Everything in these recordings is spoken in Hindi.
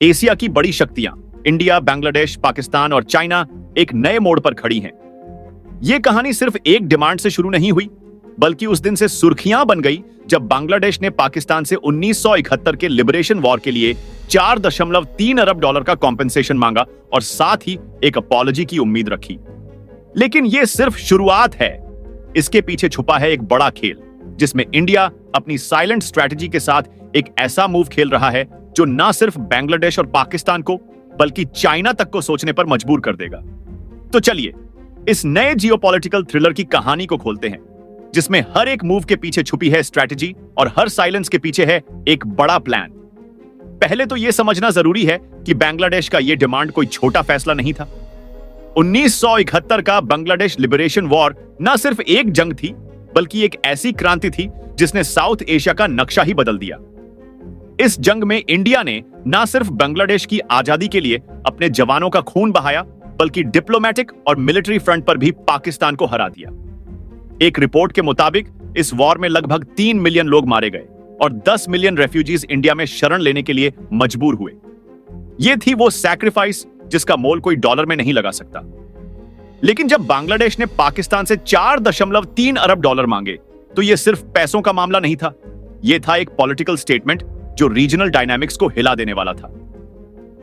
एशिया की बड़ी शक्तियां इंडिया, बांग्लादेश, पाकिस्तान और चाइना एक नए मोड़ पर खड़ी हैं। यह कहानी सिर्फ एक डिमांड से शुरू नहीं हुई, बल्कि उस दिन से सुर्खियां बन गई जब बांग्लादेश ने पाकिस्तान से 1971 के लिबरेशन वॉर के लिए 4.3 अरब डॉलर का कॉम्पेंसेशन मांगा और साथ ही एक अपॉलजी की उम्मीद रखी। लेकिन यह सिर्फ शुरुआत है। इसके पीछे छुपा है एक बड़ा खेल, जिसमें इंडिया अपनी साइलेंट स्ट्रैटेजी के साथ एक ऐसा मूव खेल रहा है जो न सिर्फ बांग्लादेश और पाकिस्तान को बल्कि चाइना तक को सोचने पर मजबूर कर देगा। तो चलिए इस नए जियोपॉलिटिकल थ्रिलर की कहानी को खोलते हैं, जिसमें हर एक मूव के पीछे छुपी है स्ट्रैटेजी और हर साइलेंस के पीछे है एक बड़ा प्लान। पहले तो यह समझना जरूरी है कि बांग्लादेश का यह डिमांड कोई छोटा फैसला नहीं था। 1971 का बांग्लादेश लिबरेशन वॉर न सिर्फ एक जंग थी, बल्कि एक ऐसी क्रांति थी जिसने साउथ एशिया का नक्शा ही बदल दिया। इस जंग में इंडिया ने न सिर्फ बांग्लादेश की आजादी के लिए अपने जवानों का खून बहाया, बल्कि डिप्लोमेटिक और मिलिट्री फ्रंट पर भी पाकिस्तान को हरा दिया। एक रिपोर्ट के मुताबिक इस वॉर में लगभग 3 मिलियन लोग मारे गए और 10 मिलियन रेफ्यूजीज इंडिया में शरण लेने के लिए मजबूर हुए। यह थी वो सैक्रिफाइस जिसका मोल कोई डॉलर में नहीं लगा सकता। लेकिन जब बांग्लादेश ने पाकिस्तान से 4.3 अरब डॉलर मांगे, तो यह सिर्फ पैसों का मामला नहीं था। यह था एक पॉलिटिकल स्टेटमेंट जो रीजनल डायनामिक्स को हिला देने वाला था।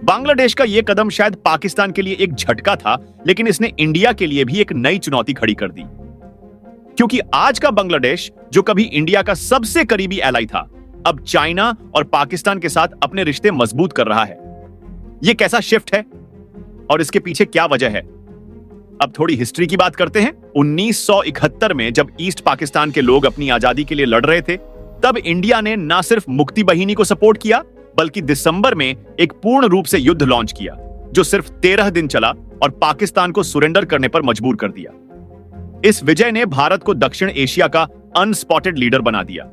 बांग्लादेश का यह कदम शायद पाकिस्तान के लिए एक झटका था, लेकिन इसने इंडिया के लिए भी एक नई चुनौती खड़ी कर दी। क्योंकि आज का बांग्लादेश, जो कभी इंडिया का सबसे करीबी एलाई था, अब चाइना और पाकिस्तान के साथ अपने रिश्ते मजबूत कर रहा है। यह कैसा शिफ्ट है और इसके पीछे क्या वजह है? अब थोड़ी हिस्ट्री की बात करते हैं। 1971 में जब ईस्ट पाकिस्तान के लोग अपनी आजादी के लिए लड़ रहे थे, तब इंडिया ने न सिर्फ मुक्ति बहिनी को सपोर्ट किया, बल्कि दिसंबर में एक पूर्ण रूप से युद्ध लॉन्च किया, जो सिर्फ 13 दिन चला और पाकिस्तान को सुरेंडर करने पर मजबूर कर दिया। इस विजय ने भारत को दक्षिण एशिया का अनस्पॉटेड लीडर बना दिया।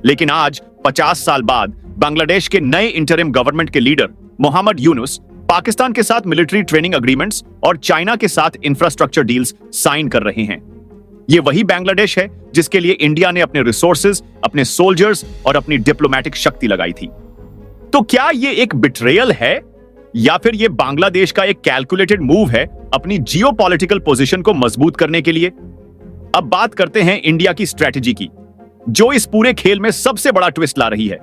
लेकिन आज 50 साल बाद बांग्लादेश के नए इंटरिम गवर्नमेंट के लीडर मोहम्मद यूनुस पाकिस्तान के साथ मिलिट्री ट्रेनिंग एग्रीमेंट्स और चाइना के साथ इंफ्रास्ट्रक्चर डील्स साइन कर रहे हैं। यह वही बांग्लादेश है जिसके लिए इंडिया ने अपने रिसोर्सेज, अपने सोल्जर्स और अपनी डिप्लोमेटिक शक्ति लगाई थी। तो क्या यह एक बिट्रेयल है या फिर यह बांग्लादेश का एक कैलकुलेटेड मूव है अपनी जियोपॉलिटिकल पोजीशन को मजबूत करने के लिए? अब बात करते हैं इंडिया की स्ट्रैटेजी की, जो इस पूरे खेल में सबसे बड़ा ट्विस्ट ला रही है।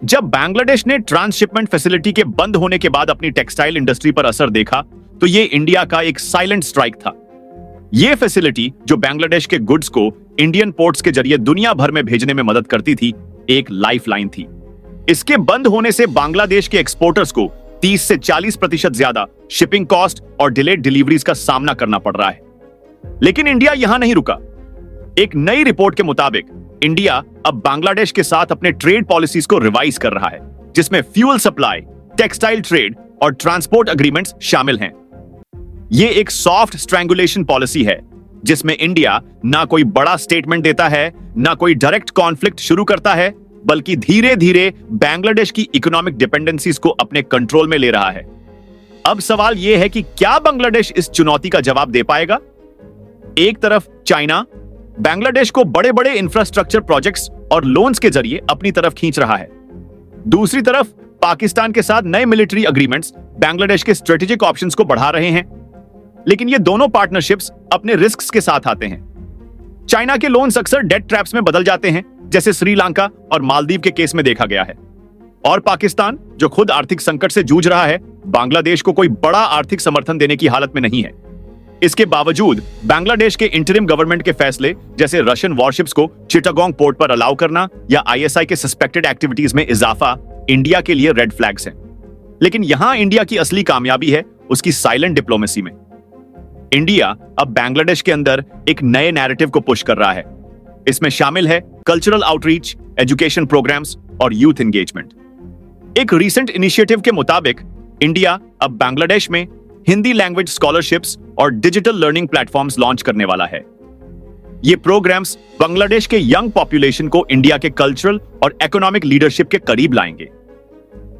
जब बांग्लादेश ने ट्रांसशिपमेंट फैसिलिटी के बंद होने के बाद अपनी टेक्सटाइल इंडस्ट्री पर असर देखा, तो यह इंडिया का एक साइलेंट स्ट्राइक था। यह फैसिलिटी, जो बांग्लादेश के गुड्स को इंडियन पोर्ट्स के जरिए दुनिया भर में भेजने में मदद करती थी, एक लाइफलाइन थी। इसके बंद होने से बांग्लादेश के एक्सपोर्टर्स को 30 से 40% ज्यादा शिपिंग कॉस्ट और डिलेड डिलीवरीज का सामना करना पड़ रहा है। लेकिन इंडिया यहां नहीं रुका। एक नई रिपोर्ट के मुताबिक इंडिया अब बांग्लादेश के साथ अपने ट्रेड पॉलिसीज को रिवाइज कर रहा है, जिसमें फ्यूल सप्लाई, टेक्सटाइल ट्रेड और ट्रांसपोर्ट एग्रीमेंट्स शामिल हैं। यह एक सॉफ्ट स्ट्रैंगुलेशन पॉलिसी है, जिसमें इंडिया ना कोई बड़ा स्टेटमेंट देता है, ना कोई डायरेक्ट कॉन्फ्लिक्ट शुरू करता है, बल्कि धीरे धीरे बांग्लादेश की इकोनॉमिक डिपेंडेंसीज को अपने कंट्रोल में ले रहा है। अब सवाल यह है कि क्या बांग्लादेश इस चुनौती का जवाब दे पाएगा? एक तरफ चाइना बांग्लादेश को बड़े बड़े इंफ्रास्ट्रक्चर प्रोजेक्ट्स और लोन्स के जरिए अपनी तरफ खींच रहा है। दूसरी तरफ पाकिस्तान के साथ नए मिलिट्री एग्रीमेंट्स बांग्लादेश के स्ट्रेटेजिक ऑप्शंस को बढ़ा रहे हैं। लेकिन ये दोनों पार्टनरशिप्स अपने रिस्क्स के साथ आते हैं। चाइना के लोन्स अक्सर डेट ट्रैप्स में बदल जाते हैं, जैसे श्रीलंका और मालदीव के केस में देखा गया है। और पाकिस्तान, जो खुद आर्थिक संकट से जूझ रहा है, बांग्लादेश को कोई बड़ा आर्थिक समर्थन देने की हालत में नहीं है। इसके बावजूद बांग्लादेश के इंटरिम गवर्नमेंट के फैसले, जैसे रशियन वॉरशिप्स को चिटागोंग पोर्ट पर अलाउ करना या आईएसआई के सस्पेक्टेड एक्टिविटीज में इजाफा, इंडिया के लिए रेड फ्लैग्स हैं। लेकिन यहां इंडिया की असली कामयाबी है उसकी साइलेंट डिप्लोमेसी में। इंडिया अब बांग्लादेश के अंदर एक नए नैरेटिव को पुश कर रहा है। इसमें शामिल है कल्चरल आउटरीच, एजुकेशन प्रोग्राम्स और यूथ एंगेजमेंट। एक रीसेंट इनिशिएटिव के मुताबिक इंडिया अब बांग्लादेश में हिंदी लैंग्वेज स्कॉलरशिप्स और डिजिटल लर्निंग प्लेटफॉर्म्स लॉन्च करने वाला है। ये प्रोग्राम्स बांग्लादेश के यंग पॉपुलेशन को इंडिया के कल्चरल और इकोनॉमिक लीडरशिप के करीब लाएंगे।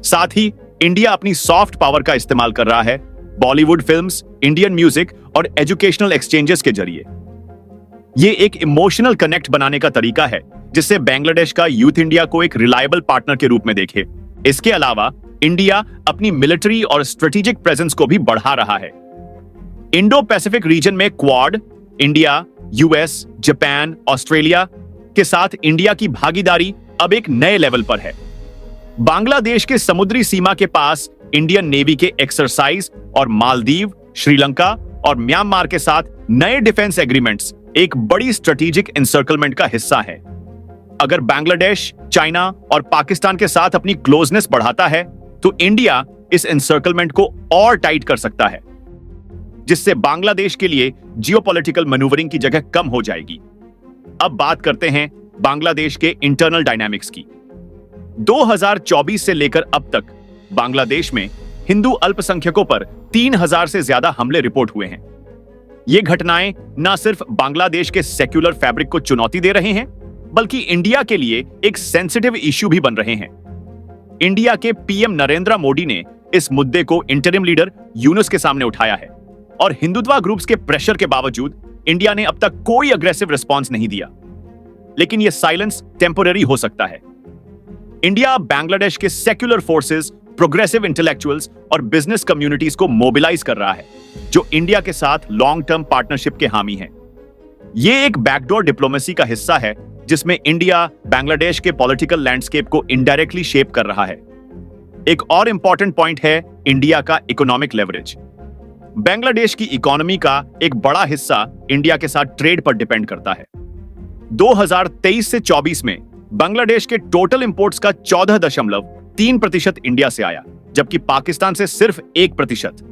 साथ ही इंडिया अपनी सॉफ्ट पावर का इस्तेमाल कर रहा है बॉलीवुड फिल्म्स, इंडियन म्यूजिक और एजुकेशनल एक्सचेंजेस के जरिए। ये एक इमोशनल कनेक्ट बनाने का तरीका है, जिससे बांग्लादेश का यूथ इंडिया को एक रिलायबल पार्टनर के रूप में देखे। इसके अलावा इंडिया अपनी मिलिट्री और स्ट्रेटेजिक प्रेजेंस को भी बढ़ा रहा है। इंडो पैसिफिक रीजन में quad, India, US, Japan, Australia के साथ इंडिया की भागीदारी अब एक नए लेवल पर है। बांग्लादेश के समुद्री सीमा के पास इंडियन नेवी के एक्सरसाइज और मालदीव, श्रीलंका और म्यांमार के साथ नए डिफेंस एग्रीमेंट्स एक बड़ी स्ट्रेटेजिक एनसर्कलमेंट का हिस्सा है। अगर बांग्लादेश, चाइना और पाकिस्तान के साथ अपनी क्लोजनेस बढ़ाता है तो इंडिया इस एनसर्कलमेंट को और टाइट कर सकता है, जिससे बांग्लादेश के लिए जियोपॉलिटिकल मैन्यूवरिंग की जगह कम हो जाएगी। अब बात करते हैं बांग्लादेश के इंटरनल डायनामिक्स की। 2024 से लेकर अब तक बांग्लादेश में हिंदू अल्पसंख्यकों पर 3000 से ज्यादा हमले रिपोर्ट हुए हैं। ये घटनाएं न सिर्फ बांग्लादेश के सेक्युलर फैब्रिक को चुनौती दे रहे हैं, बल्कि इंडिया के लिए एक सेंसिटिव इश्यू भी बन रहे हैं। इंडिया के पीएम नरेंद्र मोदी ने इस मुद्दे को इंटरिम लीडर यूनुस के सामने उठाया है और हिंदुत्व ग्रुप्स के प्रेशर के बावजूद इंडिया ने अब तक कोई अग्रेसिव रिस्पॉन्स नहीं दिया। लेकिन यह साइलेंस टेम्पररी हो सकता है। इंडिया बांग्लादेश के सेक्युलर फोर्सेस, प्रोग्रेसिव इंटेलेक्चुअल्स और बिजनेस कम्युनिटीज को मोबिलाइज कर रहा है, जो इंडिया के साथ लॉन्ग टर्म पार्टनरशिप के हामी हैं। यह एक बैकडोर डिप्लोमेसी का हिस्सा है जिसमें इंडिया बांग्लादेश के पॉलिटिकल लैंडस्केप को इनडायरेक्टली शेप कर रहा है। एक और इंपॉर्टेंट पॉइंट है इंडिया का इकोनॉमिक लेवरेज। बांग्लादेश की इकोनॉमी का एक बड़ा हिस्सा इंडिया के साथ ट्रेड पर डिपेंड करता है। 2023 से 24 में बांग्लादेश के टोटल इंपोर्ट्स का 14.3% इंडिया से आया, जबकि पाकिस्तान से सिर्फ 1%।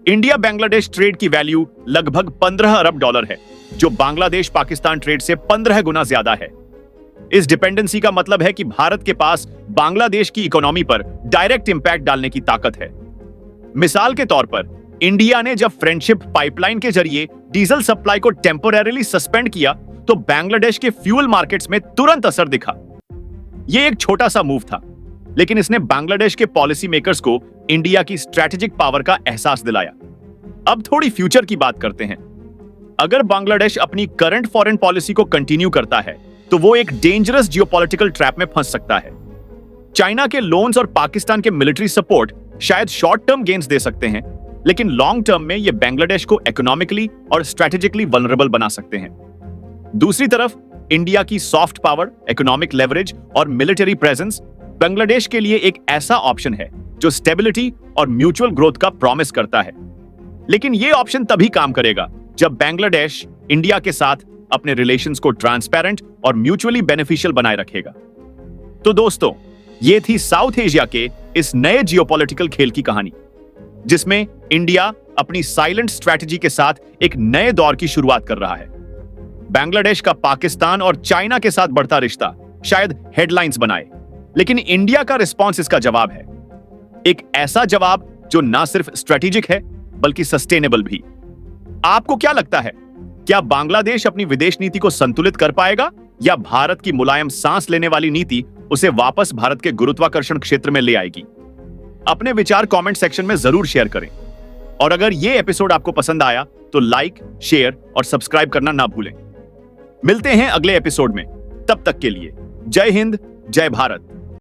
इंडिया बांग्लादेश ट्रेड की वैल्यू लगभग 15 अरब डॉलर है, जो बांग्लादेश पाकिस्तान ट्रेड से 15 गुना ज्यादा है। इस डिपेंडेंसी का मतलब है कि भारत के पास बांग्लादेश की इकोनॉमी पर डायरेक्ट इंपैक्ट डालने की ताकत है। मिसाल के तौर पर इंडिया ने जब फ्रेंडशिप पाइपलाइन के जरिए डीजल सप्लाई को टेम्पोरेरीली सस्पेंड किया तो बांग्लादेश के फ्यूल मार्केट्स में तुरंत असर दिखा। यह एक छोटा सा मूव था, लेकिन इसने बांग्लादेश के पॉलिसी मेकर्स को इंडिया की स्ट्रैटेजिक पावर का एहसास दिलाया। अब थोड़ी फ्यूचर की बात करते हैं। अगर बांग्लादेश अपनी करंट फॉरेन पॉलिसी को कंटिन्यू करता है तो वो एक डेंजरस जियोपॉलिटिकल ट्रैप में फंस सकता है। चाइना के लोन्स और पाकिस्तान के मिलिट्री सपोर्ट शायद शॉर्ट टर्म गेन्स दे सकते हैं, लेकिन लॉन्ग टर्म में ये बांग्लादेश को इकोनॉमिकली और स्ट्रैटेजिकली वल्नरेबल बना सकते हैं। दूसरी तरफ इंडिया की सॉफ्ट पावर, इकोनॉमिक लेवरेज और मिलिट्री प्रेजेंस बांग्लादेश के लिए एक ऐसा ऑप्शन है जो स्टेबिलिटी और म्यूचुअल ग्रोथ का प्रॉमिस करता है। लेकिन यह ऑप्शन तभी काम करेगा जब बांग्लादेश इंडिया के साथ अपने रिलेशंस को ट्रांसपेरेंट और म्यूचुअली बेनिफिशियल बनाए रखेगा। तो दोस्तों, ये थी साउथ एशिया के इस नए जियोपॉलिटिकल खेल की कहानी, जिसमें इंडिया अपनी साइलेंट स्ट्रैटेजी के साथ एक नए दौर की शुरुआत कर रहा है। बांग्लादेश का पाकिस्तान और चाइना के साथ बढ़ता रिश्ता शायद हेडलाइंस बनाए, लेकिन इंडिया का रिस्पॉन्स इसका जवाब है। एक ऐसा जवाब जो ना सिर्फ स्ट्रेटेजिक है बल्कि सस्टेनेबल भी। आपको क्या लगता है, क्या बांग्लादेश अपनी विदेश नीति को संतुलित कर पाएगा या भारत की मुलायम सांस लेने वाली नीति उसे वापस भारत के गुरुत्वाकर्षण क्षेत्र में ले आएगी? अपने विचार कमेंट सेक्शन में जरूर शेयर करें। और अगर यह एपिसोड आपको पसंद आया तो लाइक, शेयर और सब्सक्राइब करना ना भूलें। मिलते हैं अगले एपिसोड में। तब तक के लिए जय हिंद, जय भारत।